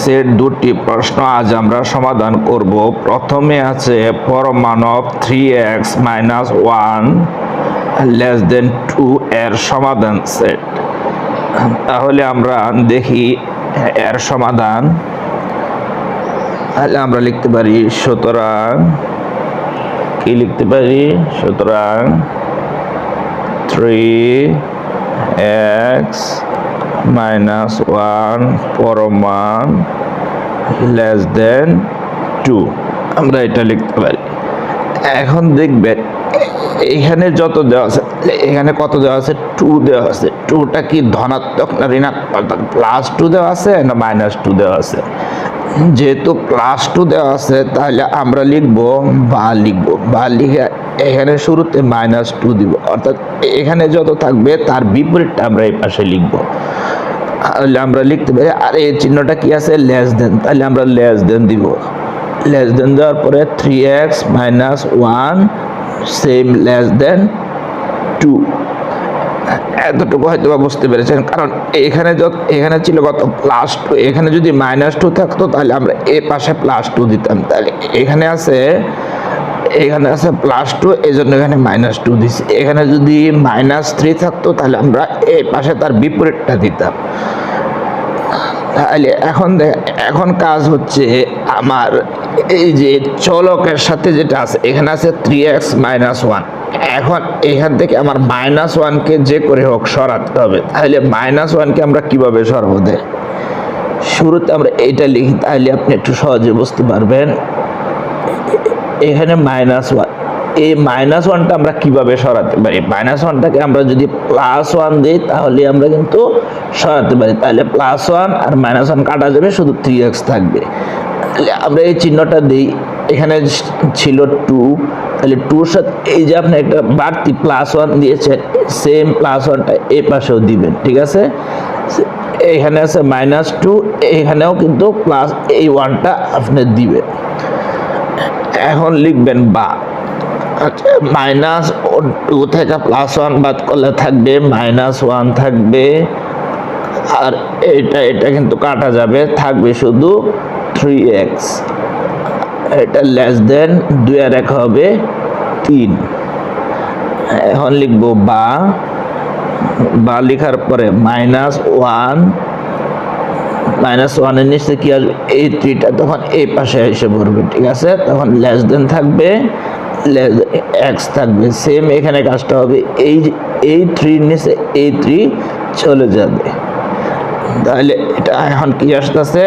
Set দুটি প্রশ্ন আজ আমরা সমাধান করব। প্রথমে আছে পরমাণু 3x - 1 < 2 এর সমাধান সেট। তাহলে আমরা দেখি এর সমাধান। তাহলে আমরা লিখতে পারি সুতরাং কি লিখতে পারি, সুতরাং 3x - 1 পরমাণু < 2 আমরা এটা লিখতে পারি। এখন দেখবেন এখানে যত দেওয়া আছে, এখানে কত দেওয়া আছে, 2 দেওয়া আছে। 2টা কি ধনাত্মক না ঋণাত্মক, +2 দেওয়া আছে না -2 দেওয়া আছে? যেহেতু +2 দেওয়া আছে তাহলে আমরা লিখব বা লিখে এখানে শুরুতে -2 দিব, অর্থাৎ এখানে যত থাকবে তার বিপরীতটা আমরা এই পাশে লিখব। তাহলে আমরা লিখতে পারি, আর এই চিহ্নটা কি আছে, লেস দেন, তাহলে আমরা লেস দেন দিব। লেস দেন দেওয়ার পরে 3x - 1 সেম < 2। এতটুকু হয়তো বুঝতে পেরেছেন, কারণ এখানে ছিল কত, +2। এখানে যদি -2 থাকতো তাহলে আমরা এই পাশে +2 দিতাম। তাহলে এখানে আছে +2, এই জন্য এখানে -2 দিছি। এখানে যদি -3 থাকতো তাহলে আমরা এই পাশে তার বিপরীতটা দিতাম। তাহলে এখন কাজ হচ্ছে আমার, এই যে চলকের সাথে যেটা আছে, এখানে আছে 3x - 1। এখন এখান থেকে আমার -1কে যে করে হোক সরাতে হবে। তাহলে -1কে আমরা কিভাবে সরাবো? শুরুতে আমরা এটা লিখি, তাহলে আপনি একটু সহজে বুঝতে পারবেন। এখানে -1, এই -1টা আমরা কিভাবে সরাতে পারি? -1টাকে আমরা যদি +1 দিই তাহলে আমরা কিন্তু সরাতে পারি। তাহলে +1 আর -1 কাটা যাবে, শুধু 3x থাকবে। তাহলে আমরা এই চিহ্নটা দিই, এখানে ছিল 2, তাহলে 2 এর সাথে এই যে আপনি একটা বাড়তি +1 দিয়েছেন, সেম +1টা এই পাশেও দিবেন, ঠিক আছে? এখানে আছে -2, এখানেও কিন্তু এই 1টা আপনি দিবেন। এখন লিখবেন বা, আচ্ছা, -2 থেকে +1 বাদ করলে থাকবে -1 থাকবে, আর এটা কিন্তু কাটা যাবে, থাকবে শুধু 3x। এটা < 2 আর 1 হবে 3। এখন লিখব বা লেখার পরে -1 এর নিচে কি আসবে, এই 3টা তখন এই পাশে এসে পড়বে, ঠিক আছে? তখন < থাকবে, x থাকবে, সেম এখানে কাজটা হবে, এই 3 নিচে এই 3 চলে যাবে। তাহলে এটা এখন কি আসতেছে,